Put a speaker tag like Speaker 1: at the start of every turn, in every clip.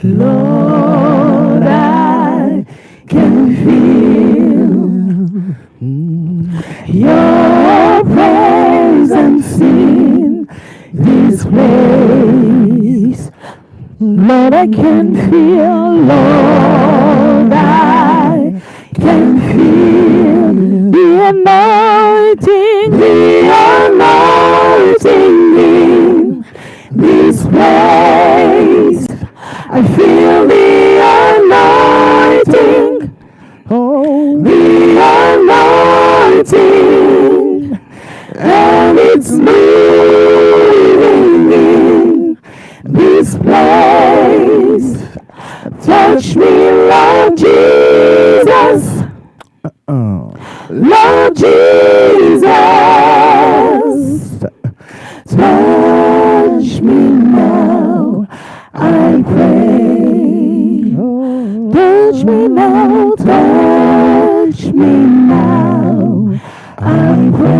Speaker 1: Lord, I can feel your presence in this place. Lord, I can feel, Lord, I can feel the anointing in this place. I feel the anointing, oh, the anointing, and it's moving in this place. Touch me, Lord Jesus. Lord Jesus. Touch me now, I pray. Touch me now, touch me now, I pray.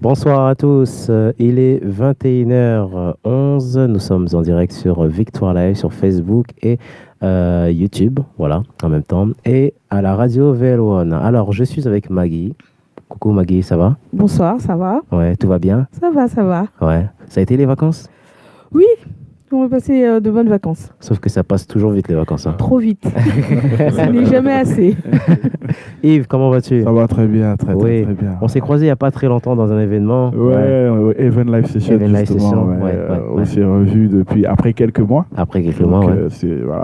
Speaker 2: Bonsoir à tous, il est 21h11, nous sommes en direct sur Victoire Live, sur Facebook et YouTube, voilà, en même temps, et à la radio VL1. Alors, je suis avec Maggie. Coucou Maggie, ça va?
Speaker 1: Bonsoir, ça va?
Speaker 2: Ouais, tout va bien?
Speaker 1: Ça va, ça va.
Speaker 2: Ouais, ça a été les vacances?
Speaker 1: Oui, on va passer de bonnes vacances.
Speaker 2: Sauf que ça passe toujours vite les vacances. Hein.
Speaker 1: Trop vite. Ce n'est jamais assez.
Speaker 2: Yves, comment vas-tu?
Speaker 3: Ça va très bien, très bien.
Speaker 2: On s'est croisés il n'y a pas très longtemps dans un événement.
Speaker 3: Ouais. Event Live Session. On s'est revus depuis après quelques mois.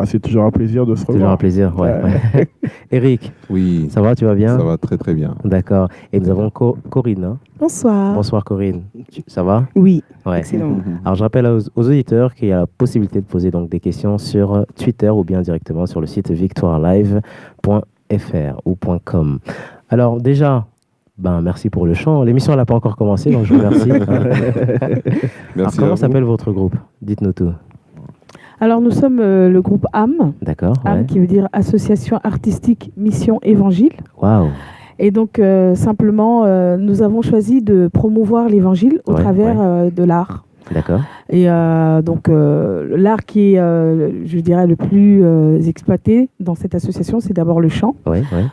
Speaker 3: C'est toujours un plaisir de se revoir.
Speaker 2: Toujours un plaisir, ouais. Eric.
Speaker 4: Oui.
Speaker 2: Ça va, tu vas bien?
Speaker 4: Ça va très très bien.
Speaker 2: D'accord. Et nous avons Corinne. Hein?
Speaker 1: Bonsoir.
Speaker 2: Bonsoir Corinne. Ça va?
Speaker 1: Oui.
Speaker 2: Ouais.
Speaker 1: Excellent.
Speaker 2: Alors je rappelle aux auditeurs qu'il y a la possibilité de poser donc des questions sur Twitter ou bien directement sur le site victoirelive.fr ou .com. Alors déjà, merci pour le chant. L'émission n'a pas encore commencé, donc je vous remercie.
Speaker 4: Merci.
Speaker 2: Alors, comment s'appelle votre groupe? Dites-nous tout.
Speaker 1: Alors nous sommes le groupe AM.
Speaker 2: D'accord.
Speaker 1: AM qui veut dire Association Artistique Mission Évangile.
Speaker 2: Waouh.
Speaker 1: Et donc simplement, nous avons choisi de promouvoir l'évangile au travers de l'art.
Speaker 2: D'accord.
Speaker 1: Et donc l'art qui est, je dirais, le plus exploité dans cette association, c'est d'abord le chant.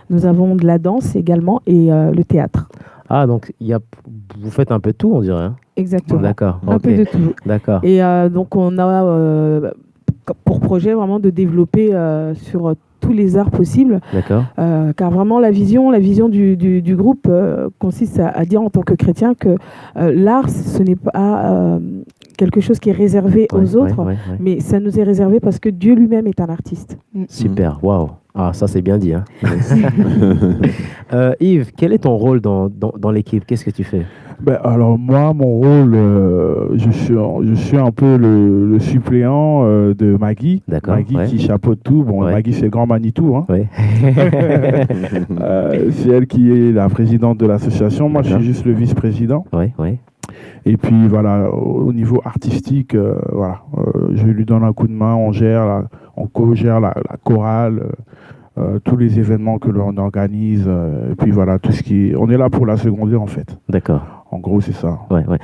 Speaker 1: Nous avons de la danse également et le théâtre.
Speaker 2: Ah, donc vous faites un peu de tout, on dirait. Hein?
Speaker 1: Exactement.
Speaker 2: D'accord.
Speaker 1: Un peu de tout.
Speaker 2: D'accord.
Speaker 1: Et donc on a pour projet vraiment de développer sur tous les arts possibles.
Speaker 2: D'accord.
Speaker 1: Car vraiment la vision du groupe consiste à dire en tant que chrétien que l'art, ce n'est pas quelque chose qui est réservé aux autres, mais ça nous est réservé parce que Dieu lui-même est un artiste.
Speaker 2: Super, waouh. Ah, ça c'est bien dit. Hein. Yves, quel est ton rôle dans l'équipe? Qu'est-ce que tu fais?
Speaker 3: Alors moi, mon rôle, je suis un peu le suppléant de Maggie.
Speaker 2: D'accord.
Speaker 3: Maggie qui chapeaute tout. Maggie c'est le grand Manitou. Hein. C'est elle qui est la présidente de l'association. Moi, je suis juste le vice-président. Et puis voilà, au niveau artistique, je lui donne un coup de main. On co-gère la chorale. Tous les événements que l'on organise, et puis voilà, on est là pour la seconder en fait.
Speaker 2: D'accord.
Speaker 3: En gros, c'est ça.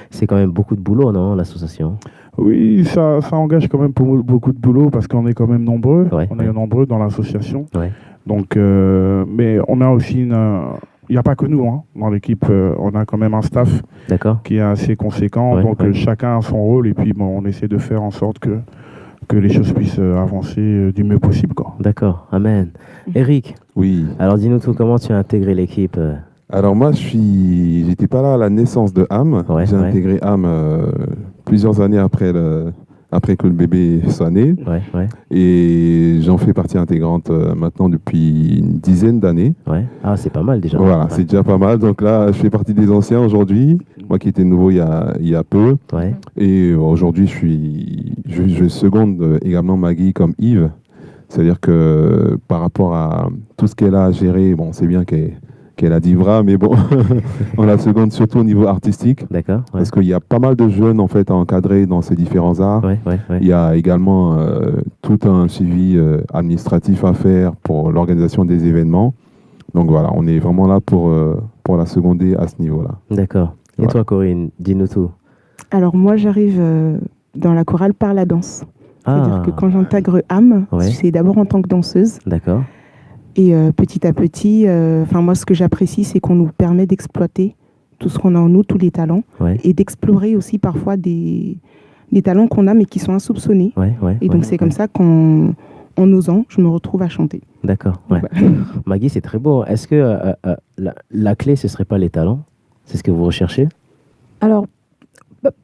Speaker 2: C'est quand même beaucoup de boulot, non, l'association?
Speaker 3: Oui, ça engage quand même beaucoup de boulot parce qu'on est quand même nombreux. On est nombreux dans l'association. Donc, mais on a aussi il n'y a pas que nous, hein. Dans l'équipe, on a quand même un staff qui est assez conséquent. Chacun a son rôle et puis on essaie de faire en sorte que les choses puissent avancer du mieux possible.
Speaker 2: D'accord, amen. Eric,
Speaker 4: oui.
Speaker 2: Alors dis-nous tout, comment tu as intégré l'équipe?
Speaker 4: Alors moi, j'étais pas là à la naissance de AM. J'ai intégré AM plusieurs années après que le bébé soit né. Et j'en fais partie intégrante maintenant depuis une dizaine d'années.
Speaker 2: Ah, c'est pas mal déjà.
Speaker 4: Voilà, c'est déjà pas mal. Donc là, je fais partie des anciens aujourd'hui. Moi qui étais nouveau il y a peu. Et aujourd'hui, je seconde également Maggie comme Yves. C'est-à-dire que par rapport à tout ce qu'elle a à gérer, c'est bien qu'elle a d'Ivra, mais bon, on la seconde surtout au niveau artistique.
Speaker 2: D'accord.
Speaker 4: Parce qu'il y a pas mal de jeunes en fait à encadrer dans ces différents arts. Il y a également tout un suivi administratif à faire pour l'organisation des événements. Donc voilà, on est vraiment là pour la seconder à ce niveau-là.
Speaker 2: D'accord. Et toi, Corinne, dis-nous tout.
Speaker 5: Alors moi, j'arrive dans la chorale par la danse. C'est-à-dire que quand j'intègre âme, c'est d'abord en tant que danseuse.
Speaker 2: D'accord.
Speaker 5: Et petit à petit, moi, ce que j'apprécie, c'est qu'on nous permet d'exploiter tout ce qu'on a en nous, tous les talents, et d'explorer aussi parfois des talents qu'on a mais qui sont insoupçonnés. Et donc, c'est comme ça qu'en osant, je me retrouve à chanter.
Speaker 2: D'accord. Maggie, c'est très beau. Est-ce que la clé, ce ne serait pas les talents? C'est ce que vous recherchez?
Speaker 1: Alors,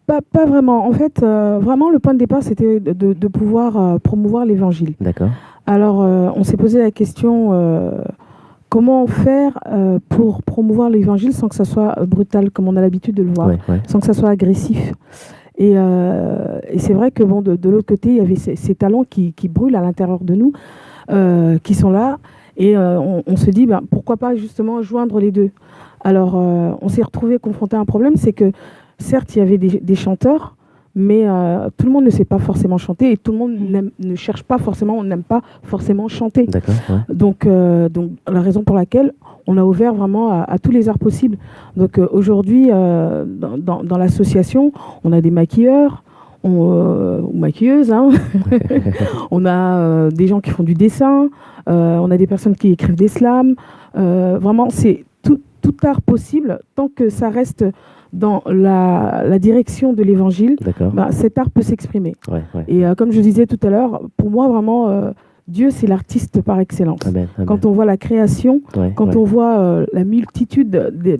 Speaker 1: pas vraiment. En fait, vraiment, le point de départ, c'était de pouvoir promouvoir l'évangile.
Speaker 2: D'accord.
Speaker 1: Alors, on s'est posé la question, comment faire pour promouvoir l'évangile sans que ça soit brutal, comme on a l'habitude de le voir, sans que ça soit agressif. Et c'est vrai que de l'autre côté, il y avait ces talents qui brûlent à l'intérieur de nous, qui sont là. Et on se dit, pourquoi pas justement joindre les deux. Alors, on s'est retrouvé confronté à un problème, c'est que certes, il y avait des chanteurs, mais tout le monde ne sait pas forcément chanter et tout le monde ne cherche pas forcément, on n'aime pas forcément chanter.
Speaker 2: D'accord.
Speaker 1: Donc, la raison pour laquelle on a ouvert vraiment à tous les arts possibles. Donc, aujourd'hui, dans l'association, on a des maquilleurs, ou maquilleuses, hein. On a des gens qui font du dessin, on a des personnes qui écrivent des slams. Vraiment, c'est tout art possible tant que ça reste dans la direction de l'évangile, cet art peut s'exprimer. Et comme je disais tout à l'heure, pour moi, vraiment, Dieu, c'est l'artiste par excellence.
Speaker 2: Amen.
Speaker 1: Quand on voit la création, quand on voit la multitude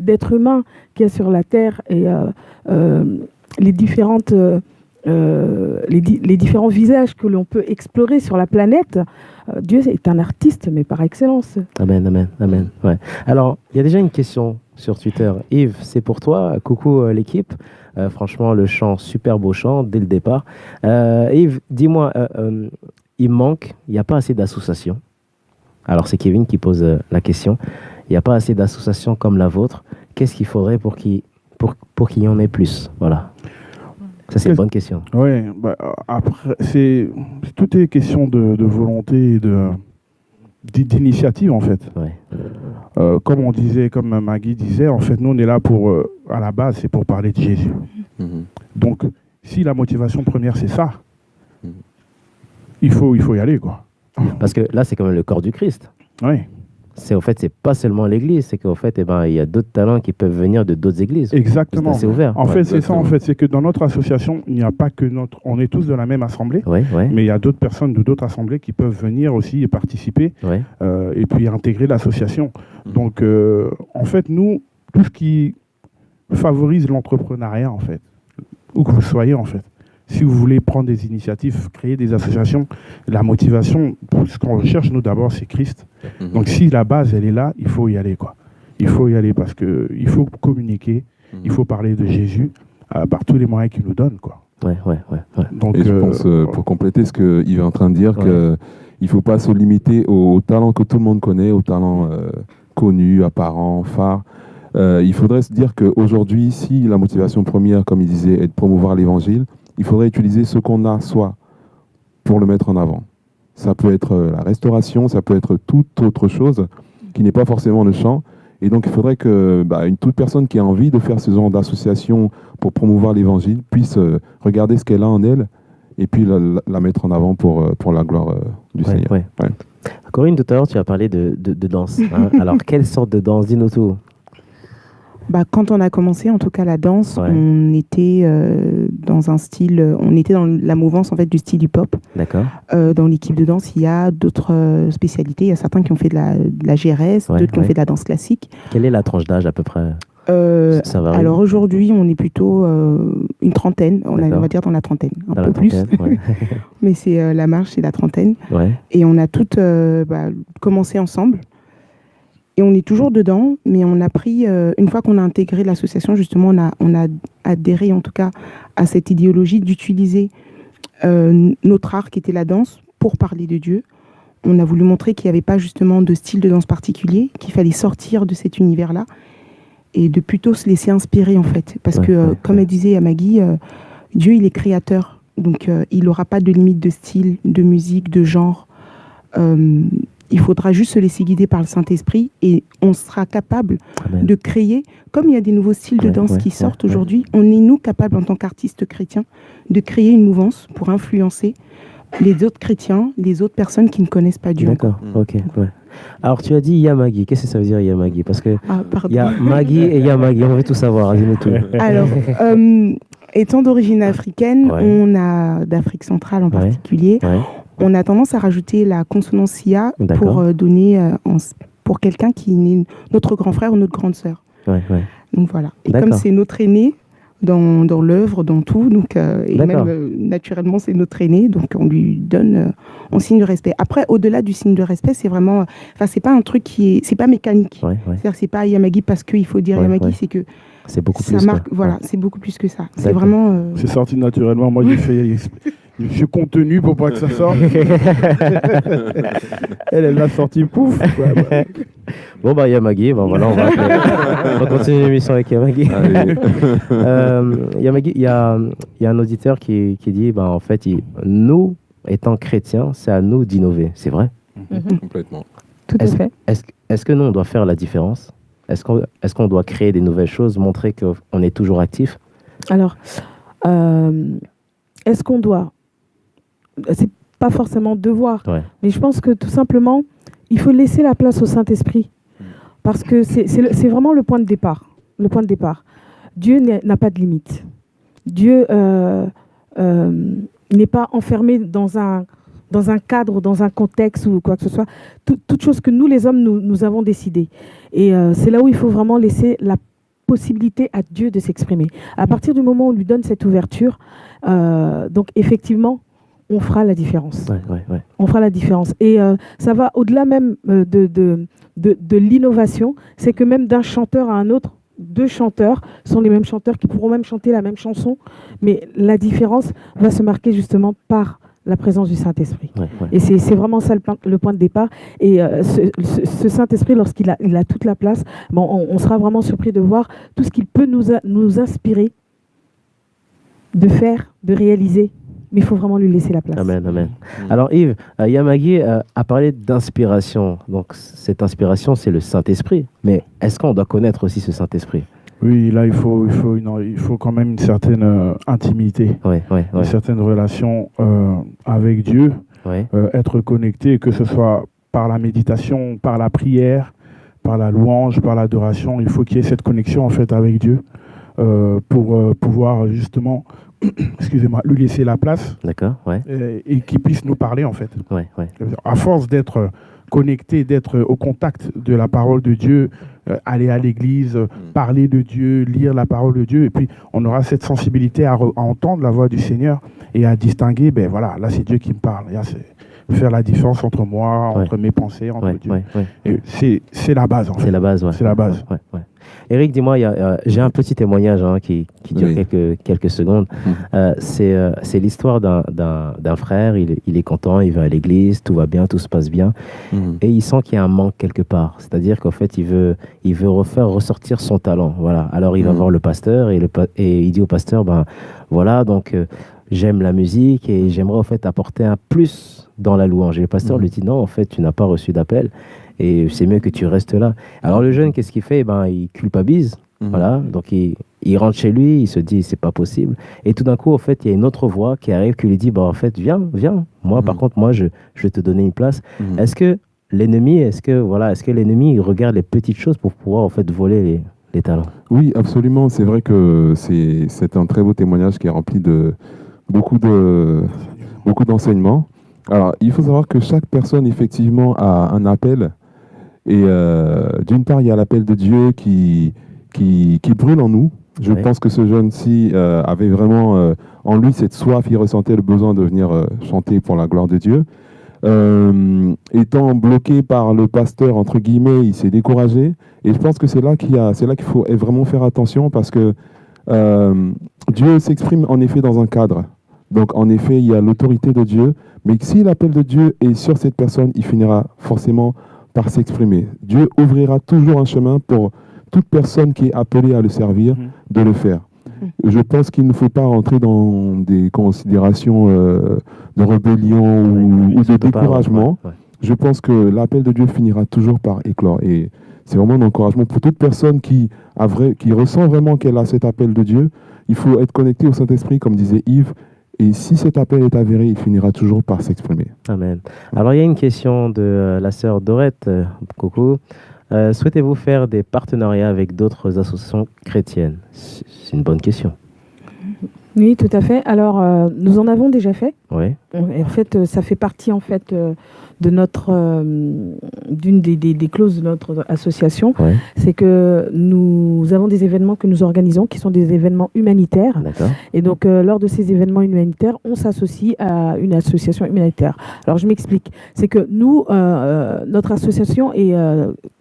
Speaker 1: d'êtres humains qu'il y a sur la terre et les différents visages que l'on peut explorer sur la planète, Dieu est un artiste, mais par excellence.
Speaker 2: Amen. Alors, il y a déjà une question sur Twitter. Yves, c'est pour toi. Coucou l'équipe. Franchement, le chant, super beau chant dès le départ. Yves, dis-moi, il n'y a pas assez d'associations. Alors, c'est Kevin qui pose la question. Il n'y a pas assez d'associations comme la vôtre. Qu'est-ce qu'il faudrait pour qu'il y en ait plus? Voilà. Ça, c'est une bonne question.
Speaker 3: Oui, après, tout est question de volonté et d'initiative, en fait. Comme on disait, comme Maggie disait, en fait, nous, on est là à la base, c'est pour parler de Jésus. Donc, si la motivation première, c'est ça, il faut y aller, quoi.
Speaker 2: Parce que là, c'est quand même le corps du Christ.
Speaker 3: Oui.
Speaker 2: C'est pas seulement l'église, c'est qu'en fait, il y a d'autres talents qui peuvent venir de d'autres églises.
Speaker 3: Exactement.
Speaker 2: C'est ouvert.
Speaker 3: En fait, c'est ça, en fait, c'est que dans notre association, il n'y a pas que on est tous de la même assemblée, mais il y a d'autres personnes de d'autres assemblées qui peuvent venir aussi et participer, et puis intégrer l'association. Donc, en fait, nous, tout ce qui favorise l'entrepreneuriat, en fait, où que vous soyez, en fait, si vous voulez prendre des initiatives, créer des associations, la motivation, ce qu'on recherche, nous, d'abord, c'est Christ. Donc, si la base, elle est là, il faut y aller, quoi. Il faut y aller parce qu'il faut communiquer, il faut parler de Jésus par tous les moyens qu'il nous donne, quoi.
Speaker 4: Donc, et je pense, pour compléter ce qu'il est en train de dire, qu'il ne faut pas se limiter aux talents que tout le monde connaît, aux talents connus, apparents, phares. Il faudrait se dire qu'aujourd'hui, si la motivation première, comme il disait, est de promouvoir l'évangile, il faudrait utiliser ce qu'on a, soit pour le mettre en avant. Ça peut être la restauration, ça peut être toute autre chose qui n'est pas forcément le chant. Et donc, il faudrait que toute personne qui a envie de faire ce genre d'association pour promouvoir l'évangile puisse regarder ce qu'elle a en elle et puis la mettre en avant pour la gloire du Seigneur.
Speaker 2: Corinne, tout à l'heure, tu as parlé de danse. Hein. Alors, quelle sorte de danse? Dis-nous tout.
Speaker 5: Quand on a commencé, en tout cas la danse, on était dans un style, on était dans la mouvance en fait du style hip-hop.
Speaker 2: D'accord.
Speaker 5: Dans l'équipe de danse, il y a d'autres spécialités. Il y a certains qui ont fait de la GRS, d'autres qui ont fait de la danse classique.
Speaker 2: Quelle est la tranche d'âge à peu près? Ça varie.
Speaker 5: Alors aujourd'hui, on est plutôt une trentaine, on va dire dans la trentaine, un peu plus. Mais c'est la marche, c'est la trentaine. Et on a toutes commencé ensemble. Et on est toujours dedans, mais on a pris, une fois qu'on a intégré l'association, justement, on a adhéré en tout cas à cette idéologie d'utiliser notre art qui était la danse pour parler de Dieu. On a voulu montrer qu'il n'y avait pas justement de style de danse particulier, qu'il fallait sortir de cet univers-là et de plutôt se laisser inspirer en fait. Parce que, comme elle disait à Maggie, Dieu il est créateur, donc il n'aura pas de limite de style, de musique, de genre. Il faudra juste se laisser guider par le Saint-Esprit et on sera capable de créer, comme il y a des nouveaux styles de danse qui sortent aujourd'hui, on est nous capables en tant qu'artistes chrétiens de créer une mouvance pour influencer les autres chrétiens, les autres personnes qui ne connaissent pas Dieu.
Speaker 2: D'accord, ok. Ouais. Alors tu as dit Yamagi, qu'est-ce que ça veut dire Yamagi? Parce que il y a Magui et Yamagi, on veut tout savoir, dis-nous tout.
Speaker 5: Alors, étant d'origine africaine, on a d'Afrique centrale en particulier, on a tendance à rajouter la consonance IA pour donner pour quelqu'un qui est notre grand frère ou notre grande sœur. Donc voilà. Et comme c'est notre aîné dans l'œuvre, dans tout, donc et même naturellement c'est notre aîné, donc on lui donne, on signe le respect. Après, au-delà du signe de respect, c'est vraiment, enfin c'est pas un truc c'est pas mécanique. C'est-à-dire c'est pas Yamagi parce qu'il faut dire Yamagi, c'est que
Speaker 2: c'est beaucoup
Speaker 5: ça
Speaker 2: plus.
Speaker 5: Marque, voilà, c'est beaucoup plus que ça. C'est vraiment.
Speaker 3: C'est sorti naturellement. Moi, je suis contenu pour pas que ça sorte. Elle l'a sorti, pouf.
Speaker 2: Bon, bah, Yamagi, bon, voilà, on va continuer l'émission avec Yamagi. Yamagi, il y a un auditeur qui dit, bah, en fait, nous, étant chrétiens, c'est à nous d'innover. C'est vrai?
Speaker 4: Complètement.
Speaker 1: Tout à fait.
Speaker 2: Est-ce que nous, on doit faire la différence? Est-ce qu'on doit créer des nouvelles choses, montrer qu'on est toujours actif?
Speaker 1: Alors, est-ce qu'on doit? C'est pas forcément devoir, mais je pense que tout simplement, il faut laisser la place au Saint-Esprit. Parce que c'est vraiment le point de départ. Le point de départ. Dieu n'a pas de limite. Dieu n'est pas enfermé dans un cadre, dans un contexte ou quoi que ce soit. Toute chose que nous, les hommes, nous avons décidé. Et c'est là où il faut vraiment laisser la possibilité à Dieu de s'exprimer. À partir du moment où on lui donne cette ouverture, donc effectivement, on fera la différence. On fera la différence. Et ça va au-delà même de l'innovation. C'est que même d'un chanteur à un autre, deux chanteurs sont les mêmes chanteurs qui pourront même chanter la même chanson. Mais la différence va se marquer justement par la présence du Saint-Esprit. Et c'est vraiment ça le point de départ. Et ce Saint-Esprit, lorsqu'il a toute la place, bon, on sera vraiment surpris de voir tout ce qu'il peut nous inspirer de faire, de réaliser. Mais il faut vraiment lui laisser la place.
Speaker 2: Amen, amen. Alors Yves, Yamagi a parlé d'inspiration. Donc cette inspiration, c'est le Saint-Esprit. Mais est-ce qu'on doit connaître aussi ce Saint-Esprit?
Speaker 3: Oui, là, il faut quand même une certaine intimité, une certaine relation avec Dieu, être connecté, que ce soit par la méditation, par la prière, par la louange, par l'adoration. Il faut qu'il y ait cette connexion en fait avec Dieu pour pouvoir justement excusez-moi, lui laisser la place.
Speaker 2: D'accord,
Speaker 3: et qu'il puisse nous parler, en fait. À force d'être connecté, d'être au contact de la parole de Dieu, aller à l'église, parler de Dieu, lire la parole de Dieu, et puis on aura cette sensibilité à entendre la voix du Seigneur et à distinguer, ben voilà, là c'est Dieu qui me parle. Là, c'est faire la différence entre moi, entre mes pensées, entre Dieu. Et c'est la base, en fait.
Speaker 2: C'est la base,
Speaker 3: C'est la base.
Speaker 2: Eric, dis-moi, j'ai un petit témoignage qui dure quelques secondes. C'est l'histoire d'un frère, il est content, il va à l'église, tout va bien, tout se passe bien, et il sent qu'il y a un manque quelque part. C'est-à-dire qu'en fait, il veut refaire ressortir son talent. Voilà. Alors, il va voir le pasteur et il dit au pasteur, ben voilà, donc j'aime la musique et j'aimerais en fait apporter un plus dans la louange. Et le pasteur lui dit, non, en fait, tu n'as pas reçu d'appel. Et c'est mieux que tu restes là. Alors le jeune, qu'est-ce qu'il fait? Il culpabilise. Voilà. Donc il rentre chez lui, il se dit c'est pas possible. Et tout d'un coup, en fait, il y a une autre voix qui arrive qui lui dit en fait, viens. Moi, par contre, je vais te donner une place. Est-ce que l'ennemi, il regarde les petites choses pour pouvoir en fait voler les talents?
Speaker 4: Oui, absolument. C'est vrai que c'est un très beau témoignage qui est rempli de beaucoup d'enseignements. Alors, il faut savoir que chaque personne, effectivement, a un appel. Et d'une part, il y a l'appel de Dieu qui brûle en nous. Je pense que ce jeune-ci avait vraiment en lui cette soif, il ressentait le besoin de venir chanter pour la gloire de Dieu. Étant bloqué par le pasteur, entre guillemets, il s'est découragé. Et je pense que c'est là qu'il faut vraiment faire attention parce que Dieu s'exprime en effet dans un cadre. Donc en effet, il y a l'autorité de Dieu. Mais si l'appel de Dieu est sur cette personne, il finira forcément par s'exprimer. Dieu ouvrira toujours un chemin pour toute personne qui est appelée à le servir, de le faire. Je pense qu'il ne faut pas rentrer dans des considérations de rébellion ou de découragement. je pense que l'appel de Dieu finira toujours par éclore. Et c'est vraiment un encouragement pour toute personne qui ressent vraiment qu'elle a cet appel de Dieu. Il faut être connecté au Saint-Esprit, comme disait Yves. Et si cet appel est avéré, il finira toujours par s'exprimer.
Speaker 2: Amen. Alors, il y a une question de la sœur Dorette. Coucou. Souhaitez-vous faire des partenariats avec d'autres associations chrétiennes? C'est une bonne question.
Speaker 1: Oui, tout à fait. Alors, nous en avons déjà fait.
Speaker 2: Oui.
Speaker 1: Et en fait, ça fait partie de notre d'une des clauses de notre association.
Speaker 2: Oui.
Speaker 1: C'est que nous avons des événements que nous organisons qui sont des événements humanitaires.
Speaker 2: D'accord.
Speaker 1: Et donc, lors de ces événements humanitaires, on s'associe à une association humanitaire. Alors, je m'explique. C'est que nous, notre association est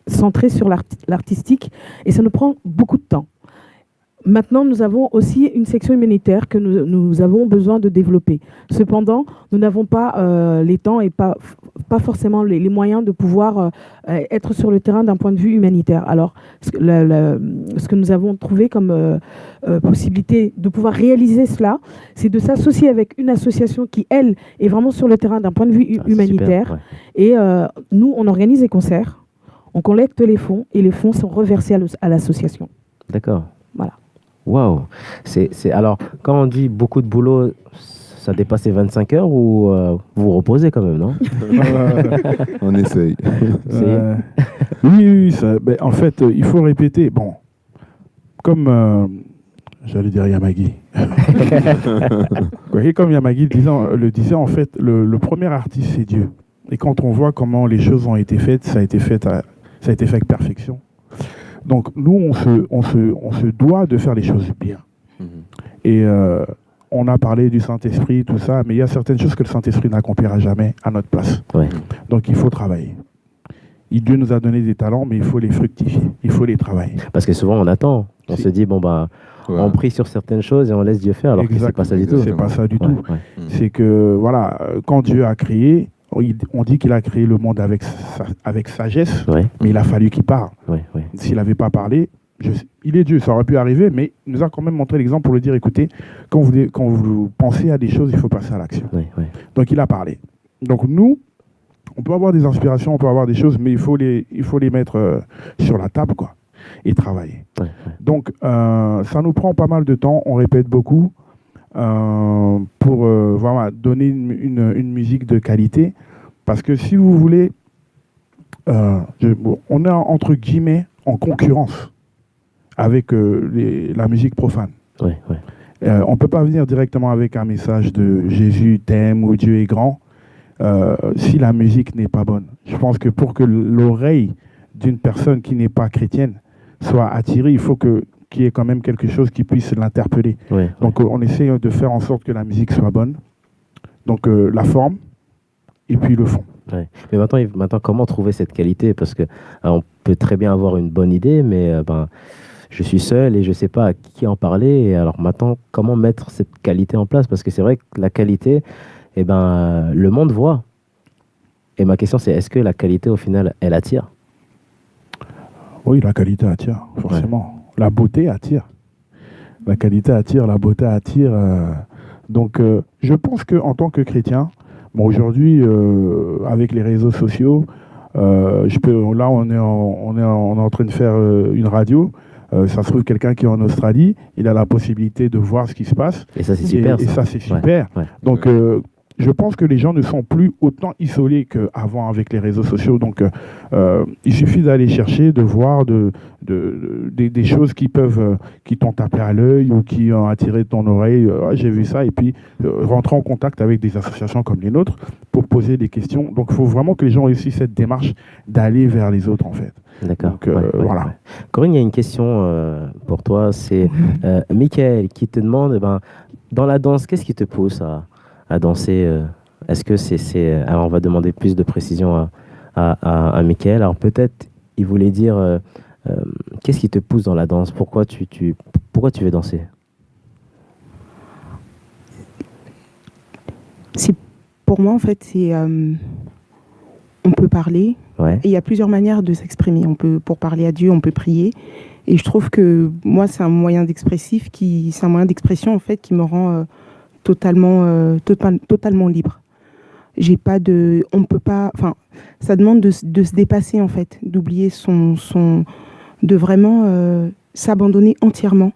Speaker 1: centrée sur l'artistique et ça nous prend beaucoup de temps. Maintenant, nous avons aussi une section humanitaire que nous avons besoin de développer. Cependant, nous n'avons pas les temps et pas forcément les moyens de pouvoir être sur le terrain d'un point de vue humanitaire. Alors, ce que nous avons trouvé comme possibilité de pouvoir réaliser cela, c'est de s'associer avec une association qui, elle, est vraiment sur le terrain d'un point de vue humanitaire.
Speaker 2: Super, ouais.
Speaker 1: Et nous, on organise des concerts, on collecte les fonds et les fonds sont reversés à l'association.
Speaker 2: D'accord.
Speaker 1: Voilà.
Speaker 2: Waouh. Alors, quand on dit beaucoup de boulot, ça dépasse les 25 heures ou vous reposez quand même, non?
Speaker 4: On essaye.
Speaker 3: Oui, en fait, il faut répéter. Bon, comme j'allais dire Yamagi. Comme Yamagi le disait, en fait, le premier artiste, c'est Dieu. Et quand on voit comment les choses ont été faites, ça a été fait avec perfection. Donc, nous, on se doit de faire les choses bien. Et on a parlé du Saint-Esprit, tout ça, mais il y a certaines choses que le Saint-Esprit n'accomplira jamais à notre place.
Speaker 2: Ouais.
Speaker 3: Donc, il faut travailler. Dieu nous a donné des talents, mais il faut les fructifier, il faut les travailler.
Speaker 2: Parce que souvent, on attend. On se dit, bon, bah, on prie sur certaines choses et on laisse Dieu faire, alors que c'est pas ça du tout.
Speaker 3: C'est pas ça du tout. C'est que, voilà, quand Dieu a créé, on dit qu'il a créé le monde avec sagesse, mais il a fallu qu'il parle. S'il n'avait pas parlé, il est Dieu, ça aurait pu arriver, mais il nous a quand même montré l'exemple pour lui dire, écoutez, quand vous pensez à des choses, il faut passer à l'action. Donc il a parlé. Donc nous, on peut avoir des inspirations, on peut avoir des choses, mais il faut les mettre sur la table, quoi, et travailler. Donc ça nous prend pas mal de temps, on répète beaucoup. Pour voilà, donner une musique de qualité. Parce que si vous voulez, on est entre guillemets en concurrence avec la musique profane. On ne peut pas venir directement avec un message de Jésus t'aime ou Dieu est grand si la musique n'est pas bonne. Je pense que pour que l'oreille d'une personne qui n'est pas chrétienne soit attirée, il faut qu'il y ait quand même quelque chose qui puisse l'interpeller. Donc on essaie de faire en sorte que la musique soit bonne. Donc la forme et puis le fond.
Speaker 2: Mais maintenant, comment trouver cette qualité? Parce que on peut très bien avoir une bonne idée, mais je suis seul et je ne sais pas à qui en parler. Et alors maintenant, comment mettre cette qualité en place? Parce que c'est vrai que la qualité, le monde voit. Et ma question, c'est est-ce que la qualité, au final, elle attire?
Speaker 3: Oui, la qualité attire, forcément. La beauté attire. La qualité attire, la beauté attire. Donc, je pense qu'en tant que chrétien, aujourd'hui, avec les réseaux sociaux, là, on est en train de faire une radio. Ça se trouve, quelqu'un qui est en Australie, il a la possibilité de voir ce qui se passe.
Speaker 2: Et ça, c'est super.
Speaker 3: Et ça, c'est super. Donc, je pense que les gens ne sont plus autant isolés qu'avant avec les réseaux sociaux. Donc, il suffit d'aller chercher, de voir des choses qui t'ont tapé à l'œil ou qui ont attiré ton oreille. J'ai vu ça. Et puis, rentrer en contact avec des associations comme les nôtres pour poser des questions. Donc, il faut vraiment que les gens réussissent cette démarche d'aller vers les autres, en fait.
Speaker 2: D'accord.
Speaker 3: Donc, voilà.
Speaker 2: Corinne, il y a une question pour toi. C'est Michael qui te demande, dans la danse, qu'est-ce qui te pousse à danser? Est-ce que c'est alors on va demander plus de précision à Michael. Alors peut-être il voulait dire qu'est-ce qui te pousse dans la danse? Pourquoi tu veux danser?
Speaker 5: Pour moi, en fait, c'est on peut parler. Et il y a plusieurs manières de s'exprimer. Pour parler à Dieu, on peut prier. Et je trouve que moi, c'est un moyen d'expression en fait qui me rend totalement libre. j'ai pas de, on peut pas, enfin, ça demande de se dépasser en fait, d'oublier de vraiment s'abandonner entièrement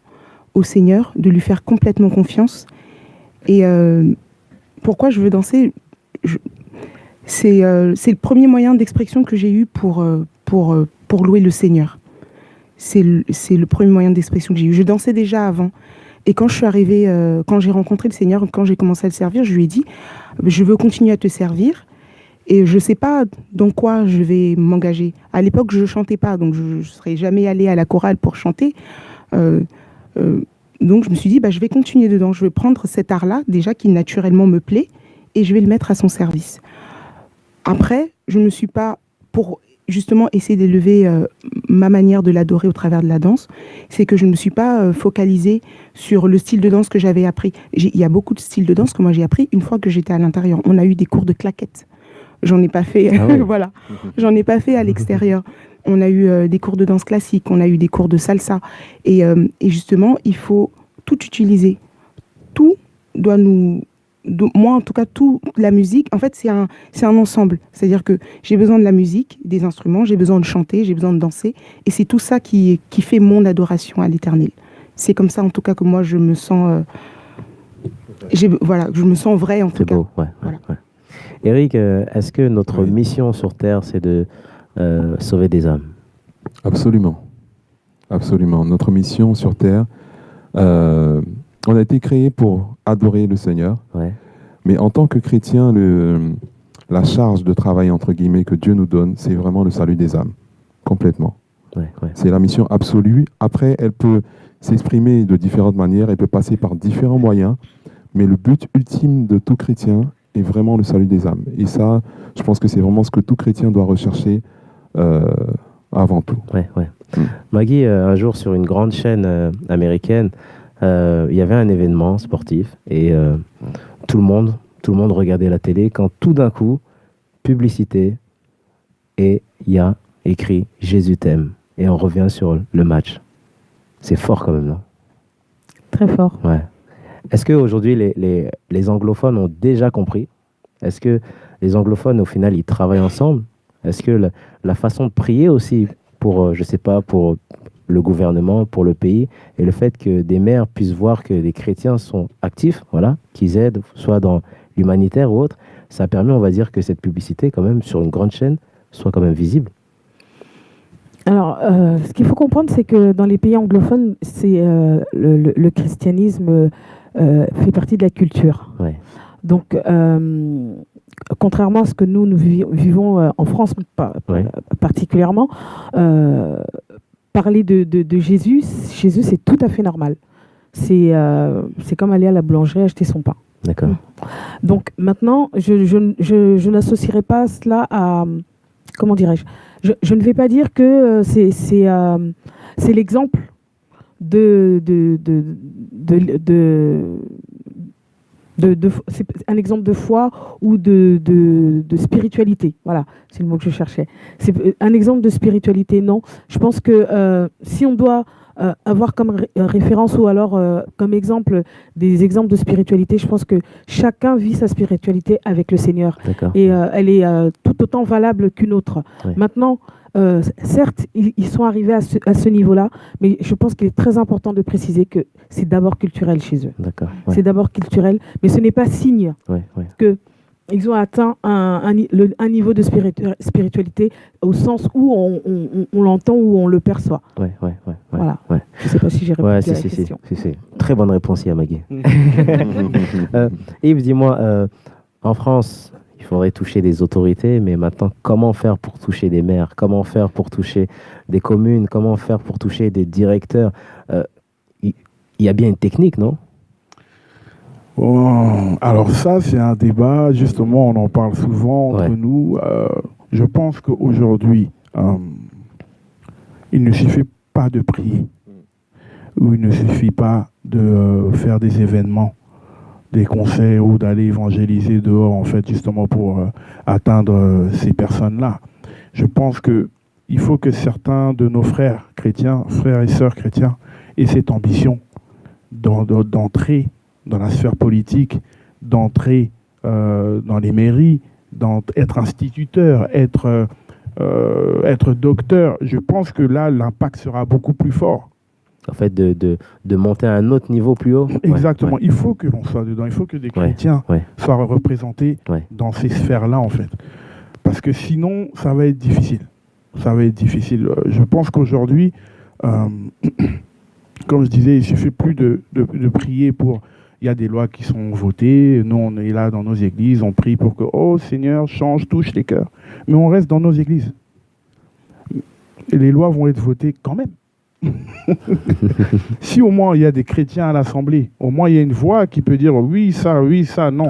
Speaker 5: au Seigneur, de lui faire complètement confiance. Et pourquoi je veux danser, c'est le premier moyen d'expression que j'ai eu pour louer le Seigneur. C'est le premier moyen d'expression que j'ai eu. Je dansais déjà avant. Et quand je suis arrivée, quand j'ai rencontré le Seigneur, quand j'ai commencé à le servir, je lui ai dit, je veux continuer à te servir. Et je ne sais pas dans quoi je vais m'engager. À l'époque, je ne chantais pas, donc je ne serais jamais allée à la chorale pour chanter. Donc je me suis dit, je vais continuer dedans. Je vais prendre cet art-là, déjà qui naturellement me plaît, et je vais le mettre à son service. Après, je ne me suis pas, pour justement essayer d'élever ma manière de l'adorer au travers de la danse, c'est que je ne me suis pas focalisée sur le style de danse que j'avais appris. Il y a beaucoup de styles de danse que moi j'ai appris une fois que j'étais à l'intérieur. On a eu des cours de claquettes. J'en ai pas fait, voilà. J'en ai pas fait à l'extérieur. On a eu des cours de danse classique, on a eu des cours de salsa. Et justement, il faut tout utiliser. Tout doit nous... moi, en tout cas, toute la musique, en fait, c'est un ensemble. C'est-à-dire que j'ai besoin de la musique, des instruments, j'ai besoin de chanter, j'ai besoin de danser. Et c'est tout ça qui fait mon adoration à l'Éternel. C'est comme ça, en tout cas, que moi, je me sens... voilà, je me sens vrai, en tout cas.
Speaker 2: C'est beau, ouais. Voilà. Ouais. Eric, est-ce que notre mission sur Terre, c'est de sauver des âmes?
Speaker 4: Absolument. Absolument. Notre mission sur Terre, on a été créé pour adorer le Seigneur.
Speaker 2: Ouais.
Speaker 4: Mais en tant que chrétien, la charge de travail, entre guillemets, que Dieu nous donne, c'est vraiment le salut des âmes. Complètement.
Speaker 2: Ouais.
Speaker 4: C'est la mission absolue. Après, elle peut s'exprimer de différentes manières, elle peut passer par différents moyens. Mais le but ultime de tout chrétien est vraiment le salut des âmes. Et ça, je pense que c'est vraiment ce que tout chrétien doit rechercher avant tout.
Speaker 2: Ouais. Maggie, un jour sur une grande chaîne américaine, il y avait un événement sportif et tout le monde regardait la télé quand tout d'un coup, publicité, et il y a écrit « Jésus t'aime » et on revient sur le match. C'est fort quand même, non?
Speaker 1: Très fort.
Speaker 2: Ouais. Est-ce qu'aujourd'hui, les anglophones ont déjà compris? Est-ce que les anglophones, au final, ils travaillent ensemble? Est-ce que la façon de prier aussi, pour, je sais pas, pour le gouvernement, pour le pays, et le fait que des maires puissent voir que les chrétiens sont actifs, voilà, qu'ils aident, soit dans l'humanitaire ou autre, ça permet, on va dire, que cette publicité, quand même, sur une grande chaîne, soit quand même visible?
Speaker 1: Alors, ce qu'il faut comprendre, c'est que dans les pays anglophones, le christianisme fait partie de la culture.
Speaker 2: Ouais.
Speaker 1: Donc, contrairement à ce que nous vivons en France particulièrement, parler de Jésus, chez eux, c'est tout à fait normal. C'est comme aller à la boulangerie acheter son pain.
Speaker 2: D'accord.
Speaker 1: Donc maintenant, je n'associerai pas cela à... Comment dirais-je? Je ne vais pas dire que c'est l'exemple c'est un exemple de foi ou de spiritualité. Voilà, c'est le mot que je cherchais. C'est un exemple de spiritualité, non. Je pense que si on doit avoir comme référence ou alors comme exemple des exemples de spiritualité, je pense que chacun vit sa spiritualité avec le Seigneur. Et elle est tout autant valable qu'une autre.
Speaker 2: Ouais.
Speaker 1: Maintenant, certes, ils sont arrivés à ce niveau-là, mais je pense qu'il est très important de préciser que c'est d'abord culturel chez eux.
Speaker 2: D'accord.
Speaker 1: Ouais. C'est d'abord culturel, mais ce n'est pas signe qu'ils ont atteint un niveau de spiritualité au sens où on l'entend, où on le perçoit. Voilà. Ouais. Je ne sais pas si j'ai répondu à la question.
Speaker 2: Si. Très bonne réponse, Yamagé. Yves, dis-moi, en France, il faudrait toucher des autorités, mais maintenant, comment faire pour toucher des maires? Comment faire pour toucher des communes? Comment faire pour toucher des directeurs? Il y a bien une technique, non?
Speaker 3: Alors ça, c'est un débat, justement, on en parle souvent entre nous. Je pense qu'aujourd'hui, il ne suffit pas de prier, ou il ne suffit pas de faire des événements, des concerts ou d'aller évangéliser dehors, en fait, justement pour atteindre ces personnes-là. Je pense qu'il faut que certains de nos frères chrétiens, frères et sœurs chrétiens, aient cette ambition d'entrer dans la sphère politique, d'entrer dans les mairies, être instituteur, être docteur, je pense que là, l'impact sera beaucoup plus fort.
Speaker 2: En fait, de monter à un autre niveau plus haut.
Speaker 3: Exactement. Il faut que l'on soit dedans. Il faut que des chrétiens soient représentés dans ces sphères-là, en fait. Parce que sinon, ça va être difficile. Ça va être difficile. Je pense qu'aujourd'hui, comme je disais, il suffit plus de prier pour... Il y a des lois qui sont votées. Nous, on est là dans nos églises. On prie pour que, oh Seigneur, change, touche les cœurs. Mais on reste dans nos églises. Et les lois vont être votées quand même. Si au moins il y a des chrétiens à l'Assemblée, au moins il y a une voix qui peut dire oui, ça, non.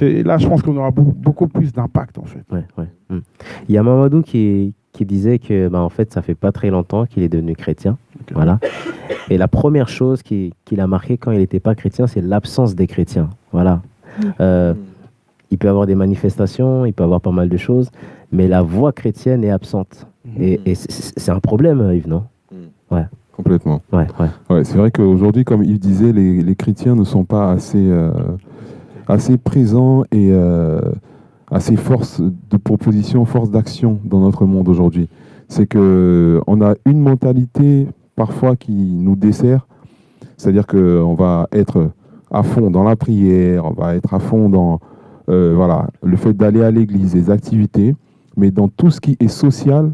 Speaker 3: Là, je pense qu'on aura beaucoup plus d'impact, en fait.
Speaker 2: Il y a Mamadou qui disait que, en fait, ça fait pas très longtemps qu'il est devenu chrétien. Okay. Voilà. Et la première chose qu'il a marqué quand il n'était pas chrétien, c'est l'absence des chrétiens. Voilà. Il peut y avoir des manifestations, il peut y avoir pas mal de choses, mais la voix chrétienne est absente. Et c'est un problème, Yves, non? Ouais.
Speaker 4: Complètement. C'est vrai qu'aujourd'hui, comme Yves disait, les chrétiens ne sont pas assez présents et assez force de proposition, force d'action dans notre monde aujourd'hui. C'est qu'on a une mentalité parfois qui nous dessert, c'est-à-dire qu'on va être à fond dans la prière, on va être à fond dans le fait d'aller à l'église, les activités, mais dans tout ce qui est social,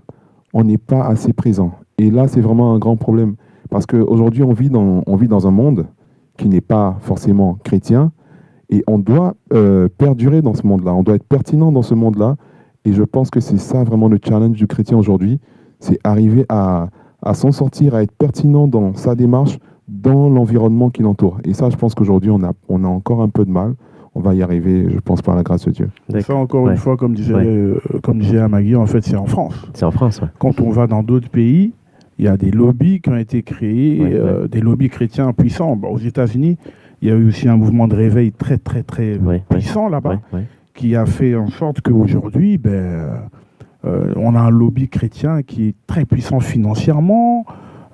Speaker 4: on n'est pas assez présent. Et là, c'est vraiment un grand problème. Parce qu'aujourd'hui, on vit dans un monde qui n'est pas forcément chrétien. Et on doit perdurer dans ce monde-là. On doit être pertinent dans ce monde-là. Et je pense que c'est ça vraiment le challenge du chrétien aujourd'hui. C'est arriver à s'en sortir, à être pertinent dans sa démarche, dans l'environnement qui l'entoure. Et ça, je pense qu'aujourd'hui, on a encore un peu de mal. On va y arriver, je pense, par la grâce de Dieu.
Speaker 3: Ça, encore une fois, comme disait Amagui, en fait, c'est en France.
Speaker 2: C'est en France,
Speaker 3: Quand on va dans d'autres pays, il y a des lobbies qui ont été créés, des lobbies chrétiens puissants. Aux États-Unis, il y a eu aussi un mouvement de réveil très, très, très puissant là-bas, qui a fait en sorte qu'aujourd'hui, on a un lobby chrétien qui est très puissant financièrement.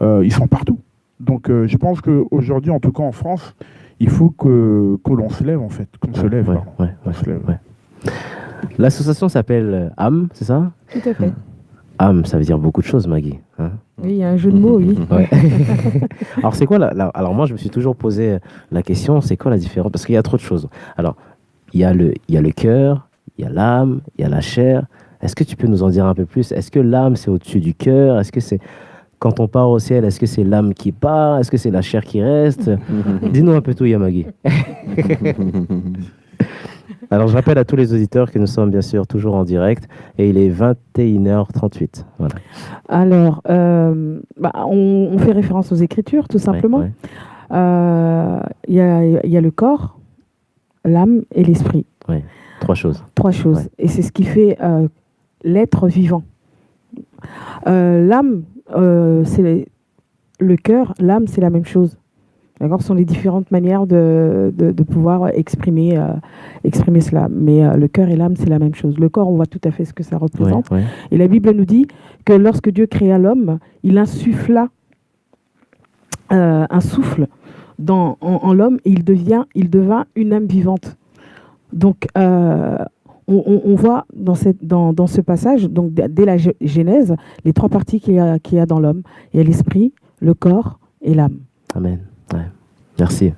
Speaker 3: Ils sont partout. Donc, je pense qu'aujourd'hui, en tout cas en France, il faut que l'on se lève, en fait. Qu'on se lève.
Speaker 2: L'association s'appelle AM, c'est ça?
Speaker 1: Tout à fait.
Speaker 2: AM, ça veut dire beaucoup de choses, Maggie. Hein?
Speaker 1: Oui, il y a un jeu de mots, oui.
Speaker 2: Alors, c'est quoi alors, moi, je me suis toujours posé la question, c'est quoi la différence? Parce qu'il y a trop de choses. Alors, il y a le cœur, il y a l'âme, il y a la chair. Est-ce que tu peux nous en dire un peu plus? Est-ce que l'âme, c'est au-dessus du cœur? Est-ce que c'est... Quand on part au ciel, est-ce que c'est l'âme qui part? Est-ce que c'est la chair qui reste? Dis-nous un peu tout, Yamagui. Alors, je rappelle à tous les auditeurs que nous sommes bien sûr toujours en direct et il est 21h38. Voilà.
Speaker 1: Alors, on fait référence aux Écritures, tout simplement. Il y a le corps, l'âme et l'esprit.
Speaker 2: Oui, trois choses.
Speaker 1: Ouais. Et c'est ce qui fait l'être vivant. L'âme, c'est le cœur, l'âme, c'est la même chose. D'accord, ce sont les différentes manières de pouvoir exprimer cela. Mais le cœur et l'âme, c'est la même chose. Le corps, on voit tout à fait ce que ça représente. Et la Bible nous dit que lorsque Dieu créa l'homme, il insuffla un souffle en l'homme et il devint une âme vivante. Donc, on voit dans ce passage, donc dès la Genèse, les trois parties qu'il y a dans l'homme. Il y a l'esprit, le corps et l'âme.
Speaker 2: Amen. Ouais. Merci.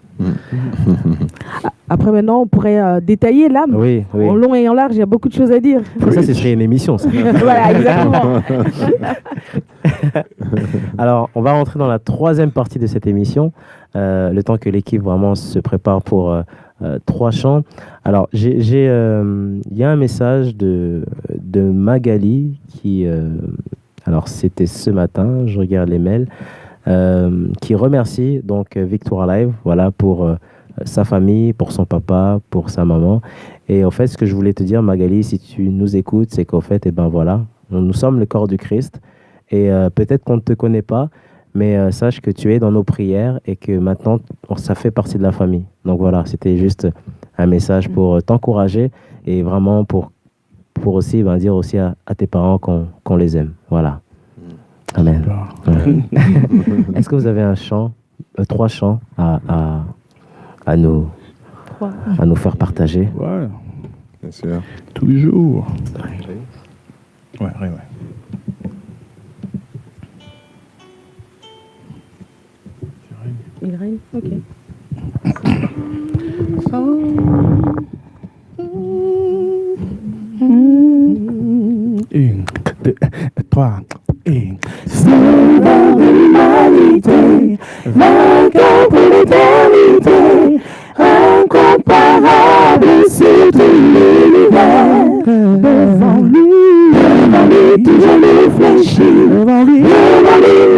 Speaker 1: Après, maintenant, on pourrait détailler l'âme.
Speaker 2: Oui.
Speaker 1: En long et en large, il y a beaucoup de choses à dire.
Speaker 2: Ça, ce serait une émission, ça.
Speaker 1: Voilà, exactement.
Speaker 2: Alors, on va rentrer dans la troisième partie de cette émission, le temps que l'équipe vraiment se prépare pour 3 chants. Alors, il y a un message de Magali qui... alors, c'était ce matin, je regarde les mails. Qui remercie donc Victoire Live, voilà, pour sa famille, pour son papa, pour sa maman. Et en fait, ce que je voulais te dire, Magali, si tu nous écoutes, c'est qu'en fait, voilà, nous sommes le corps du Christ. Et peut-être qu'on ne te connaît pas, mais sache que tu es dans nos prières et que maintenant, ça fait partie de la famille. Donc voilà, c'était juste un message pour t'encourager et vraiment pour aussi dire aussi à tes parents qu'on les aime. Voilà. Amen. Est-ce que vous avez un chant, 3 chants à nous faire partager?
Speaker 4: Bien sûr.
Speaker 3: Toujours. Ouais.
Speaker 1: Il règne, ok.
Speaker 3: 1, 2, 3, 1.
Speaker 6: Sauveur de l'humanité, vainqueur pour l'éternité, incomparable sur tout l'univers. Devant lui, toujours nous fléchit. Devant lui,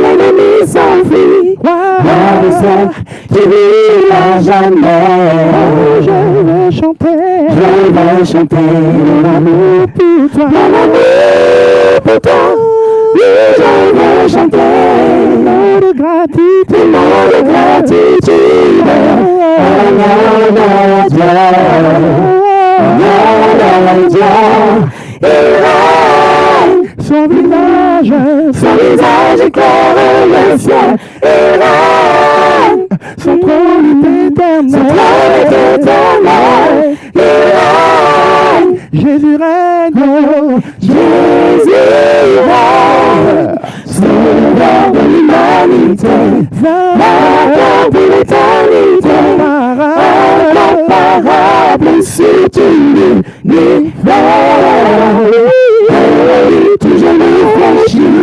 Speaker 6: l'ennemi s'enfuit. Le seul qui vit à jamais. Je veux chanter mon amour pour toi. Mon amour pour toi. Oui, je veux chanter mot de gratitude, Son visage éclaire le ciel, il règne. Son trône est éternel, il règne. Jésus règne, Sauveur de l'humanité, vainqueur pour l'éternité, incomparable sur tout l'univers. Toujours nous fléchit,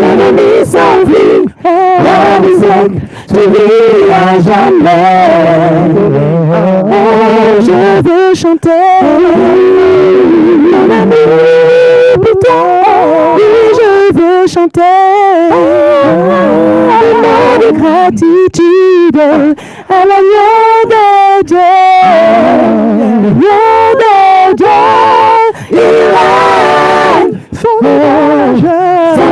Speaker 6: l'ennemi s'enfuit, la misère te vit à jamais. Oh, je veux chanter mon amour pour toi. Oui, je veux chanter un mot de gratitude à l'agneau de Dieu. L'agneau de Dieu, il règne. Son